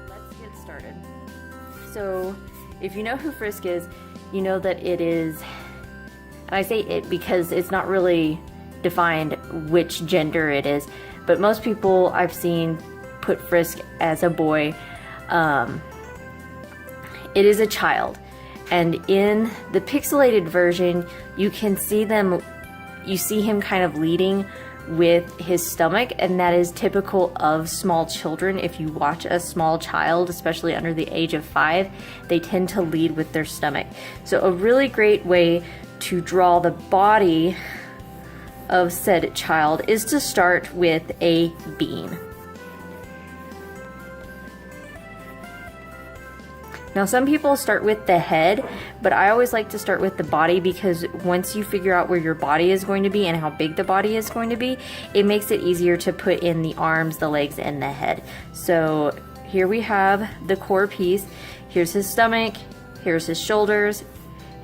Let's get started. So, if you know who Frisk is, you know that it is, and I say it because it's not really defined which gender it is, but most people I've seen put Frisk as a boy. It is a child, and in the pixelated version you can see him kind of leading with his stomach, and that is typical of small children. If you watch a small child, especially under the age of 5, they tend to lead with their stomach. So a really great way to draw the body of said child is to start with a bean. Now some people start with the head, but I always like to start with the body, because once you figure out where your body is going to be and how big the body is going to be, it makes it easier to put in the arms, the legs, and the head. So here we have the core piece. Here's his stomach, here's his shoulders,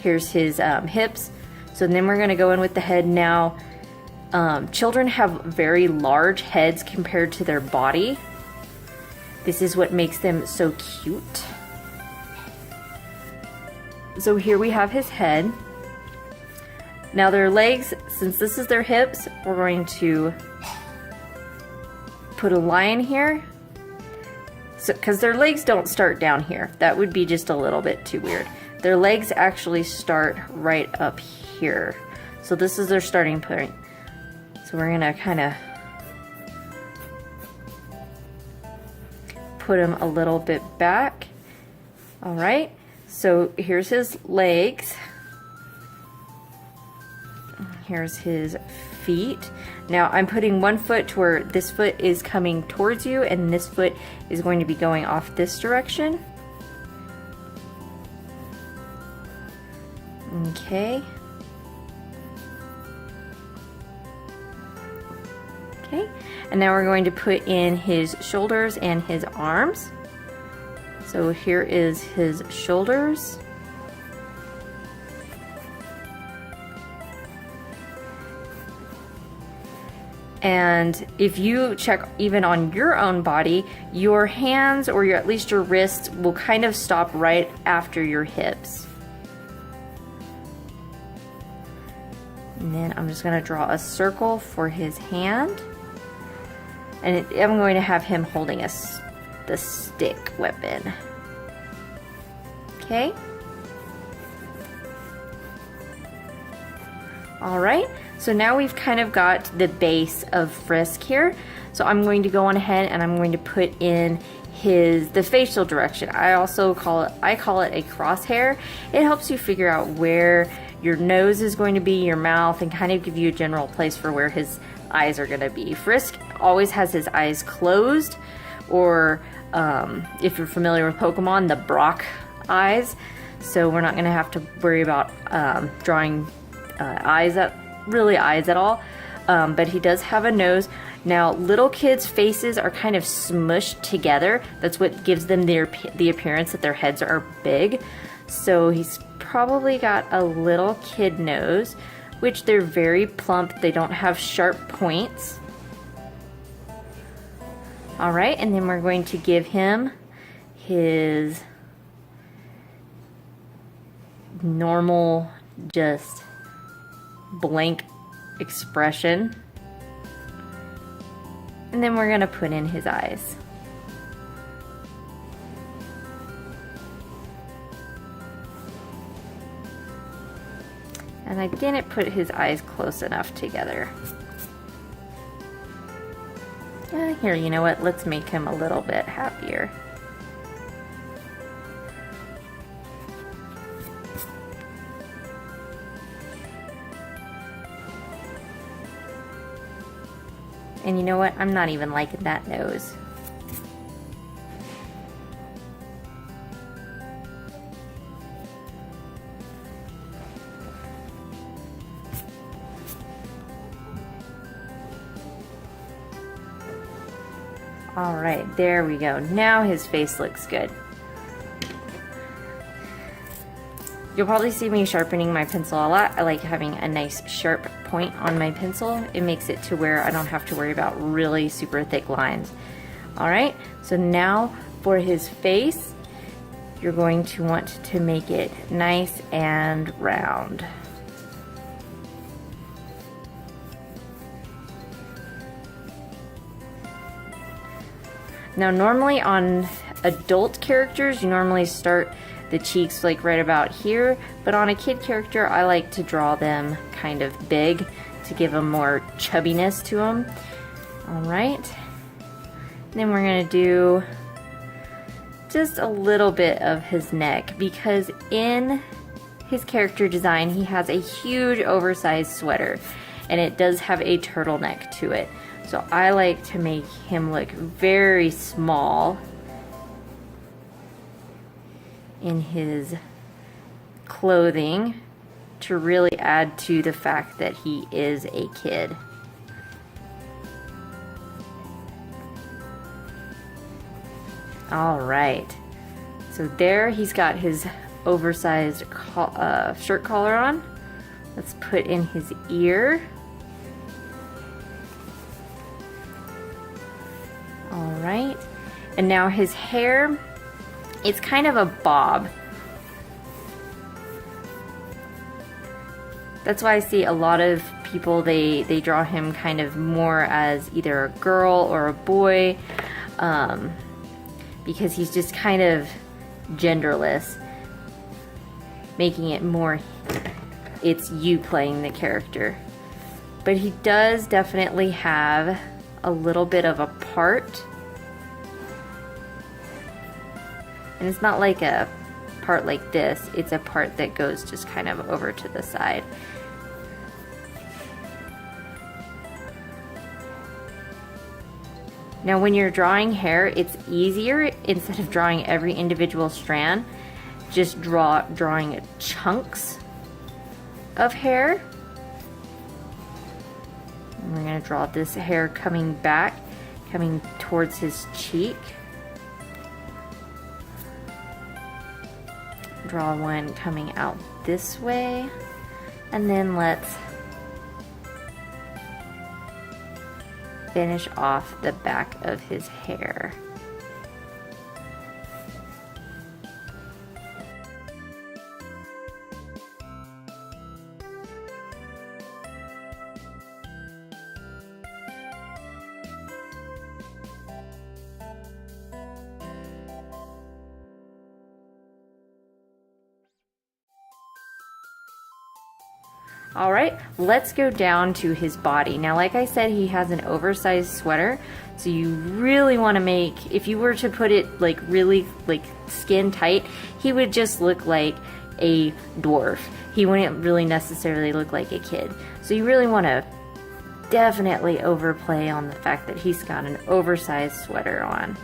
here's his hips. So then we're going to go in with the head now. Children have very large heads compared to their body. This is what makes them so cute. So here we have his head. Now their legs, since this is their hips, we're going to put a line here. So, because their legs don't start down here. That would be just a little bit too weird. Their legs actually start right up here. So this is their starting point. So we're gonna kind of put him a little bit back. All right. So here's his legs, here's his feet. Now I'm putting one foot to where this foot is coming towards you, and this foot is going to be going off this direction. Okay. Okay, and now we're going to put in his shoulders and his arms. So here is his shoulders. And if you check even on your own body, your hands, or at least your wrists, will kind of stop right after your hips. And then I'm just going to draw a circle for his hand. And I'm going to have him holding the stick weapon. Okay. All right. So now we've kind of got the base of Frisk here. So I'm going to go on ahead and I'm going to put in the facial direction. I call it a crosshair. It helps you figure out where your nose is going to be, your mouth, and kind of give you a general place for where his eyes are going to be. Frisk always has his eyes closed, or if you're familiar with Pokemon, the Brock eyes. So we're not going to have to worry about drawing eyes at all. But he does have a nose. Now, little kids' faces are kind of smushed together. That's what gives them the appearance that their heads are big. So he's probably got a little kid nose, which they're very plump. They don't have sharp points. All right, and then we're going to give him his normal, just blank expression. And then we're going to put in his eyes. And I didn't put his eyes close enough together. Here, you know what? Let's make him a little bit happier. And you know what? I'm not even liking that nose. All right, there we go. Now his face looks good. You'll probably see me sharpening my pencil a lot. I like having a nice sharp point on my pencil. It makes it to where I don't have to worry about really super thick lines. All right, so now for his face, you're going to want to make it nice and round. Now normally on adult characters, you normally start the cheeks like right about here, but on a kid character, I like to draw them kind of big to give them more chubbiness to them. All right, then we're gonna do just a little bit of his neck, because in his character design, he has a huge oversized sweater, and it does have a turtleneck to it. So I like to make him look very small in his clothing to really add to the fact that he is a kid. All right, so there he's got his oversized shirt collar on. Let's put in his ear. All right, and now his hair, it's kind of a bob. That's why I see a lot of people, they draw him kind of more as either a girl or a boy, because he's just kind of genderless, making it more, it's you playing the character. But he does definitely have a little bit of a part. And it's not like a part like this, it's a part that goes just kind of over to the side. Now when you're drawing hair, it's easier, instead of drawing every individual strand, just drawing chunks of hair. And we're gonna draw this hair coming back, coming towards his cheek. Draw one coming out this way, and then let's finish off the back of his hair. All right, let's go down to his body. Now, like I said, he has an oversized sweater, so you really want to make, if you were to put it like really like skin tight, he would just look like a dwarf. He wouldn't really necessarily look like a kid. So you really want to definitely overplay on the fact that he's got an oversized sweater on.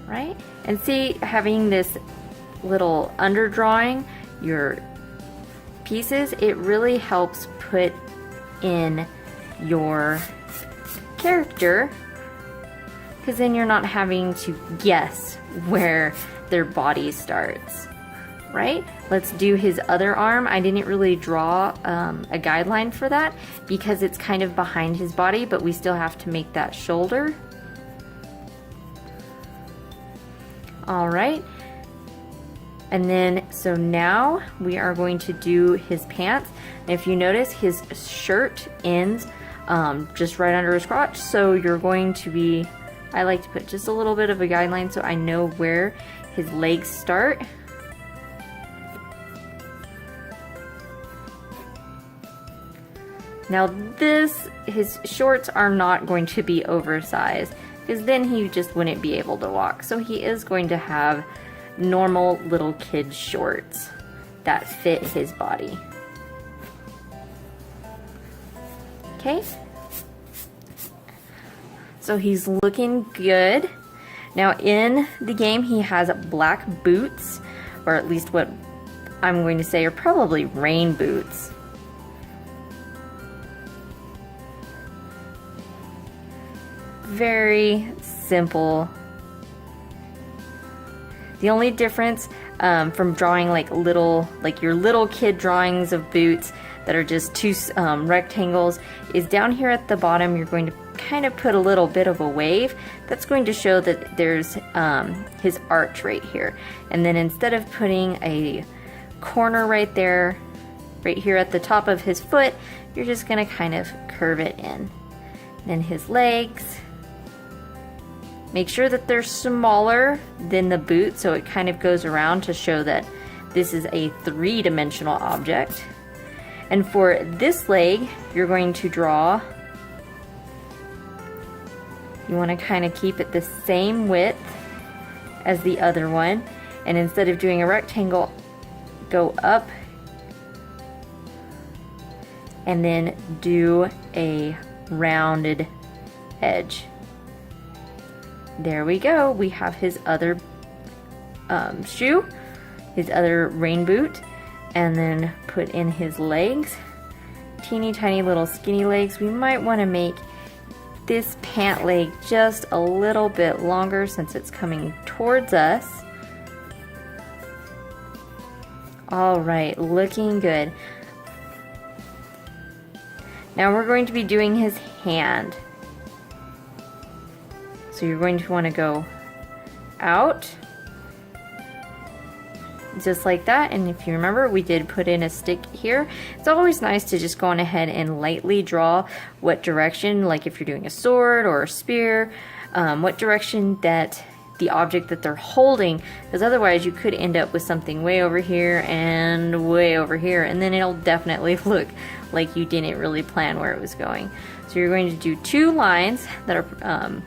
Right? And see, having this little underdrawing your pieces, it really helps put in your character, because then you're not having to guess where their body starts. Right? Let's do his other arm. I didn't really draw a guideline for that because it's kind of behind his body, but we still have to make that shoulder. All right, and then so now we are going to do his pants. And if you notice, his shirt ends just right under his crotch, so you're going to be, I like to put just a little bit of a guideline so I know where his legs start. Now his shorts are not going to be oversized, because then he just wouldn't be able to walk. So he is going to have normal little kid shorts that fit his body. Okay, so he's looking good. Now in the game he has black boots, or at least what I'm going to say are probably rain boots. Very simple. The only difference from drawing like your little kid drawings of boots that are just two rectangles is down here at the bottom you're going to kind of put a little bit of a wave. That's going to show that there's his arch right here. And then instead of putting a corner right there, right here at the top of his foot, you're just going to kind of curve it in. Then his legs. Make sure that they're smaller than the boot so it kind of goes around to show that this is a three-dimensional object. And for this leg, you're going to draw, you want to kind of keep it the same width as the other one. And instead of doing a rectangle, go up and then do a rounded edge. There we go. We have his other shoe, his other rain boot, and then put in his legs. Teeny tiny little skinny legs. We might want to make this pant leg just a little bit longer since it's coming towards us. All right, looking good. Now we're going to be doing his hand. So you're going to want to go out, just like that. And if you remember, we did put in a stick here. It's always nice to just go on ahead and lightly draw what direction, like if you're doing a sword or a spear, what direction that the object that they're holding, because otherwise you could end up with something way over here and way over here, and then it'll definitely look like you didn't really plan where it was going. So you're going to do two lines that are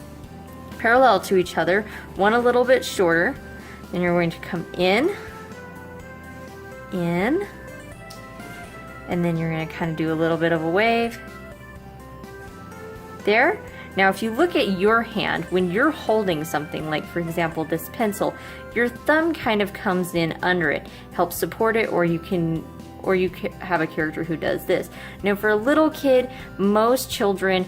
parallel to each other, one a little bit shorter. Then you're going to come in, and then you're going to kind of do a little bit of a wave there. Now if you look at your hand, when you're holding something, like for example this pencil, your thumb kind of comes in under it, helps support it, or you have a character who does this. Now for a little kid, most children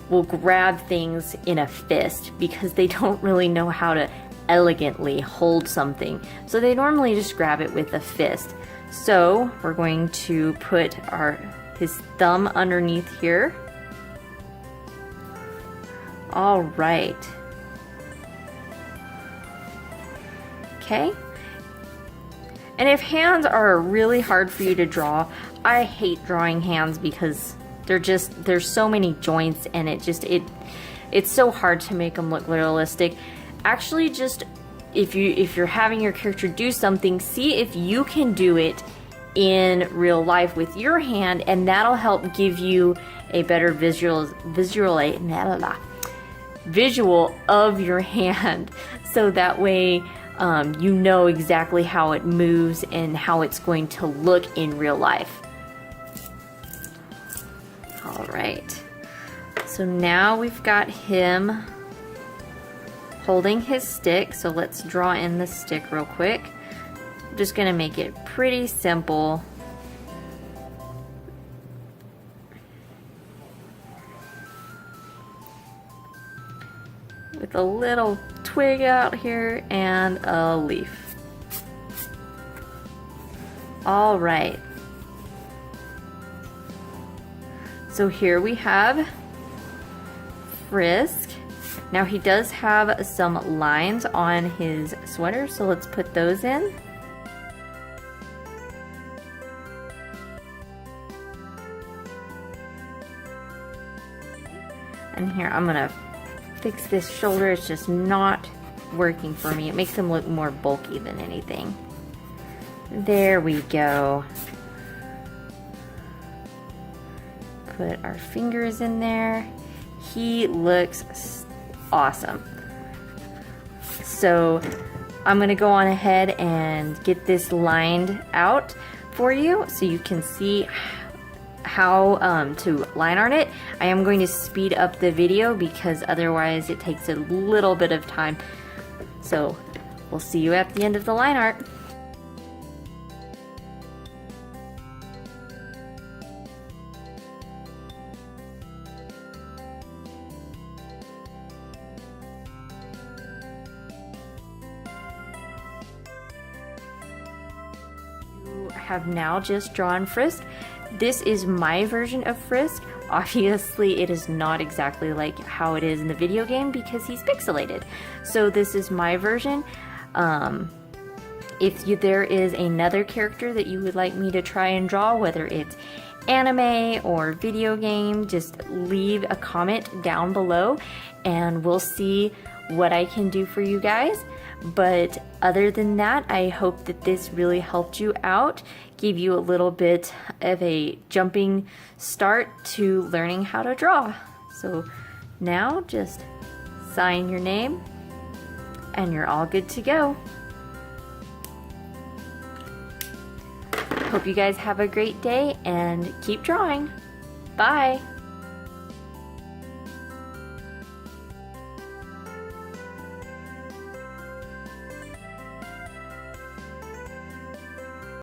will grab things in a fist because they don't really know how to elegantly hold something. So they normally just grab it with a fist. So we're going to put his thumb underneath here. All right. Okay. And if hands are really hard for you to draw, I hate drawing hands because there's so many joints, and it's so hard to make them look realistic. Actually, just if you're having your character do something, see if you can do it in real life with your hand, and that'll help give you a better visual of your hand, so that way you know exactly how it moves and how it's going to look in real life. All right, so now we've got him holding his stick, so let's draw in the stick real quick. I'm just gonna make it pretty simple. With a little twig out here and a leaf. All right. So here we have Frisk. Now he does have some lines on his sweater, so let's put those in. And here I'm gonna fix this shoulder. It's just not working for me. It makes him look more bulky than anything. There we go. Put our fingers in there. He looks awesome. So I'm gonna go on ahead and get this lined out for you so you can see how to line art it. I am going to speed up the video because otherwise it takes a little bit of time. So we'll see you at the end of the line art. Have now just drawn Frisk. This is my version of Frisk. Obviously, it is not exactly like how it is in the video game because he's pixelated. So this is my version. There is another character that you would like me to try and draw, whether it's anime or video game, just leave a comment down below and we'll see what I can do for you guys. But other than that, I hope that this really helped you out, gave you a little bit of a jumping start to learning how to draw. So now just sign your name and you're all good to go. Hope you guys have a great day and keep drawing. Bye!